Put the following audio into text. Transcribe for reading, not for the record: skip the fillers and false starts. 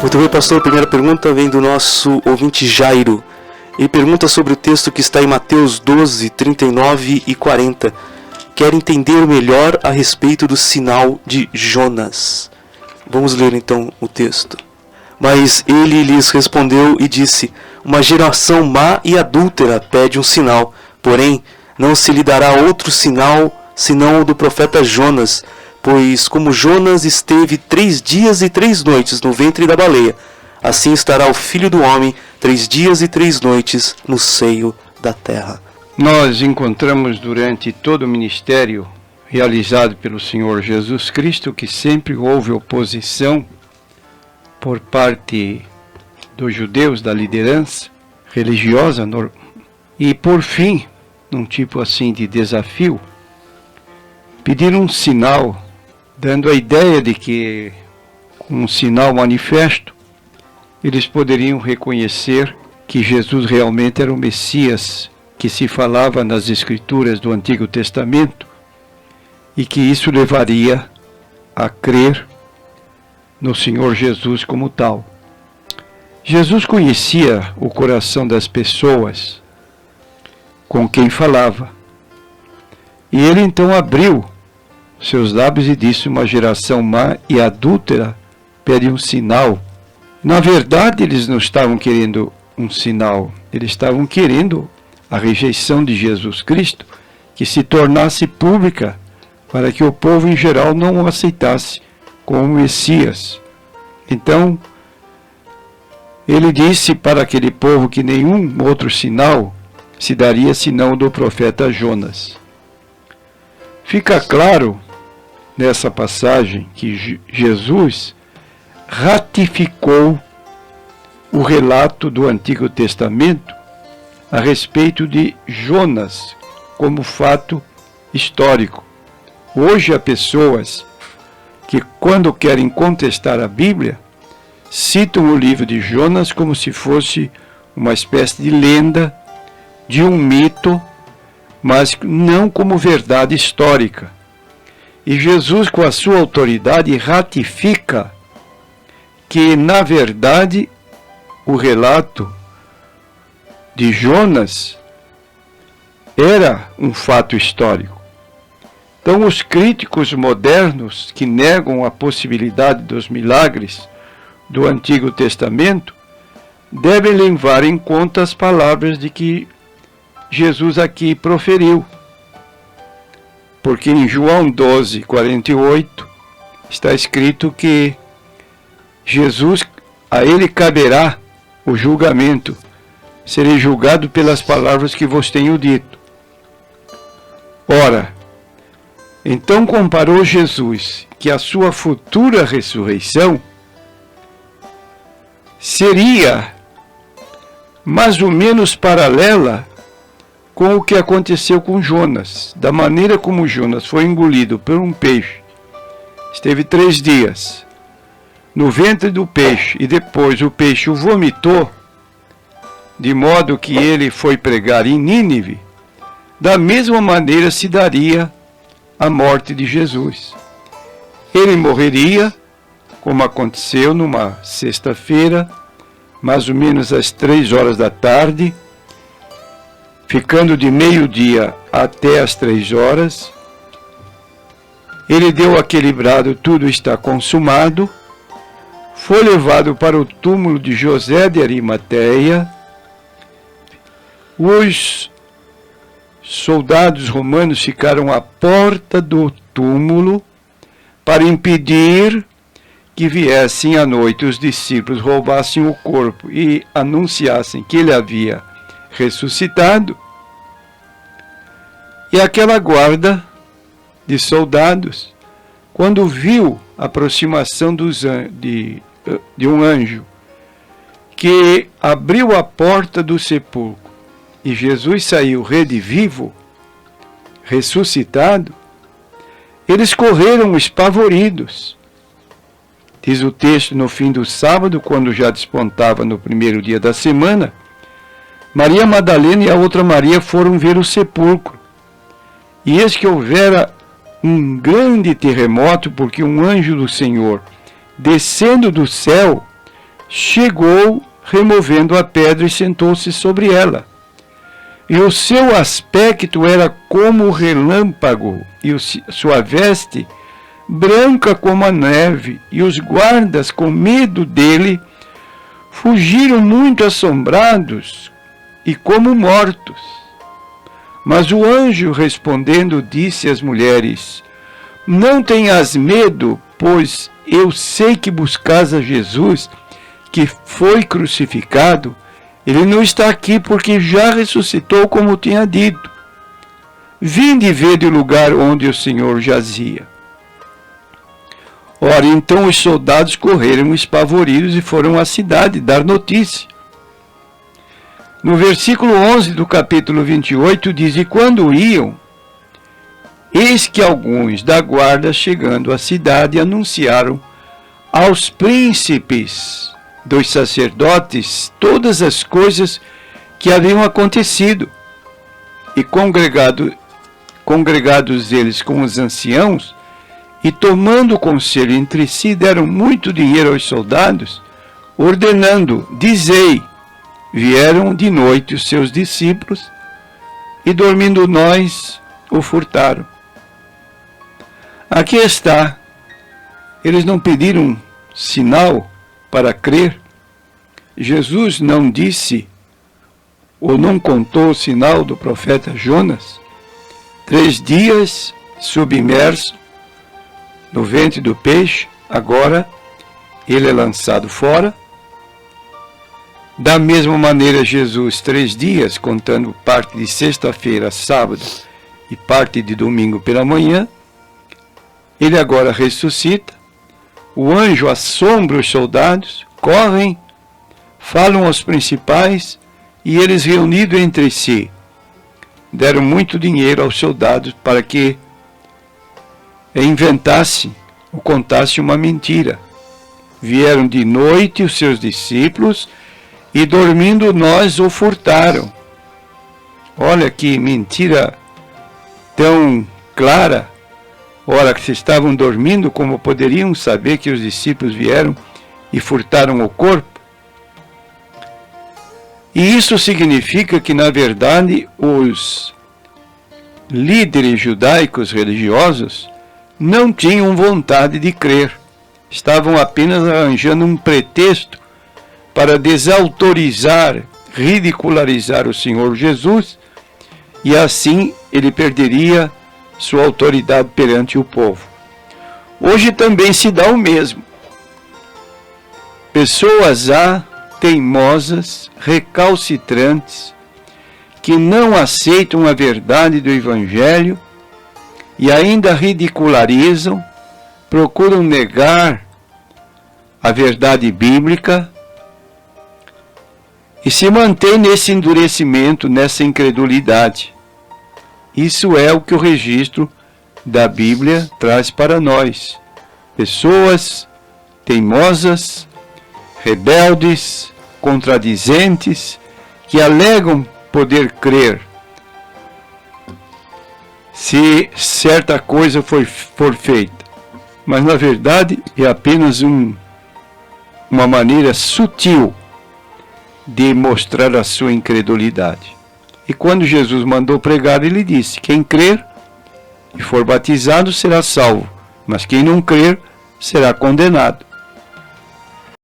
Muito bem, pastor. A primeira pergunta vem do nosso ouvinte Jairo. Ele pergunta sobre o texto que está em Mateus 12, 39 e 40. Quer entender melhor a respeito do sinal de Jonas. Vamos ler então o texto. Mas ele lhes respondeu e disse: uma geração má e adúltera pede um sinal, porém não se lhe dará outro sinal senão o do profeta Jonas. Pois como Jonas esteve 3 dias e 3 noites no ventre da baleia, assim estará o Filho do Homem 3 dias e 3 noites no seio da terra. Nós encontramos durante todo o ministério realizado pelo Senhor Jesus Cristo que sempre houve oposição por parte dos judeus, da liderança religiosa, e por fim, num tipo assim de desafio, pediram um sinal, dando a ideia de que, com um sinal manifesto, eles poderiam reconhecer que Jesus realmente era o Messias que se falava nas Escrituras do Antigo Testamento e que isso levaria a crer no Senhor Jesus como tal. Jesus conhecia o coração das pessoas com quem falava. E ele então abriu seus lábios e disse: uma geração má e adúltera pede um sinal. Na verdade, eles não estavam querendo um sinal, eles estavam querendo a rejeição de Jesus Cristo, que se tornasse pública, para que o povo em geral não o aceitasse como Messias. Então, ele disse para aquele povo que nenhum outro sinal se daria senão o do profeta Jonas. Fica claro nessa passagem que Jesus ratificou o relato do Antigo Testamento a respeito de Jonas como fato histórico. Hoje há pessoas que, quando querem contestar a Bíblia, citam o livro de Jonas como se fosse uma espécie de lenda, de um mito, mas não como verdade histórica. E Jesus, com a sua autoridade, ratifica que, na verdade, o relato de Jonas era um fato histórico. Então, os críticos modernos que negam a possibilidade dos milagres do Antigo Testamento devem levar em conta as palavras de que Jesus aqui proferiu. Porque em João 12, 48, está escrito que Jesus, a ele caberá o julgamento, serei julgado pelas palavras que vos tenho dito. Ora, então comparou Jesus que a sua futura ressurreição seria mais ou menos paralela com o que aconteceu com Jonas. Da maneira como Jonas foi engolido por um peixe, esteve 3 dias no ventre do peixe e depois o peixe o vomitou, de modo que ele foi pregar em Nínive, da mesma maneira se daria a morte de Jesus. Ele morreria, como aconteceu numa sexta-feira, mais ou menos às 3 horas da tarde, ficando de meio-dia até às 3 horas. Ele deu aquele brado: tudo está consumado. Foi levado para o túmulo de José de Arimateia. Os soldados romanos ficaram à porta do túmulo para impedir que viessem à noite os discípulos, roubassem o corpo e anunciassem que ele havia ressuscitado. E aquela guarda de soldados, quando viu a aproximação de um anjo que abriu a porta do sepulcro e Jesus saiu redivivo, ressuscitado, eles correram espavoridos. Diz o texto: no fim do sábado, quando já despontava no primeiro dia da semana, Maria Madalena e a outra Maria foram ver o sepulcro. E eis que houvera um grande terremoto, porque um anjo do Senhor, descendo do céu, chegou, removendo a pedra, e sentou-se sobre ela. E o seu aspecto era como o relâmpago, e sua veste branca como a neve, e os guardas, com medo dele, fugiram muito assombrados e como mortos. Mas o anjo, respondendo, disse às mulheres: não tenhas medo, pois eu sei que buscais a Jesus, que foi crucificado. Ele não está aqui, porque já ressuscitou, como tinha dito. Vinde e vede o lugar onde o Senhor jazia. Ora, então os soldados correram espavoridos e foram à cidade dar notícia. No versículo 11 do capítulo 28 diz: e quando iam, eis que alguns da guarda, chegando à cidade, anunciaram aos príncipes dos sacerdotes todas as coisas que haviam acontecido. E congregados eles com os anciãos, e tomando conselho entre si, deram muito dinheiro aos soldados, ordenando: dizei, vieram de noite os seus discípulos, e dormindo nós, o furtaram. Aqui está. Eles não pediram sinal para crer. Jesus não disse ou não contou o sinal do profeta Jonas. 3 dias submerso no ventre do peixe, agora ele é lançado fora. Da mesma maneira, Jesus, 3 dias, contando parte de sexta-feira, sábado e parte de domingo pela manhã, ele agora ressuscita. O anjo assombra os soldados, correm, falam aos principais, e eles, reunidos entre si, deram muito dinheiro aos soldados para que inventassem ou contassem uma mentira. Vieram de noite os seus discípulos, e dormindo nós o furtaram. Olha que mentira tão clara. Ora, que se estavam dormindo, como poderiam saber que os discípulos vieram e furtaram o corpo? E isso significa que, na verdade, os líderes judaicos religiosos não tinham vontade de crer. Estavam apenas arranjando um pretexto para desautorizar, ridicularizar o Senhor Jesus, e assim ele perderia sua autoridade perante o povo. Hoje também se dá o mesmo. Pessoas teimosas, recalcitrantes, que não aceitam a verdade do Evangelho e ainda ridicularizam, procuram negar a verdade bíblica e se mantêm nesse endurecimento, nessa incredulidade. Isso é o que o registro da Bíblia traz para nós. Pessoas teimosas, rebeldes, contradizentes, que alegam poder crer se certa coisa for feita, mas na verdade é apenas uma maneira sutil de mostrar a sua incredulidade. E quando Jesus mandou pregar, ele disse: quem crer e for batizado será salvo, mas quem não crer será condenado.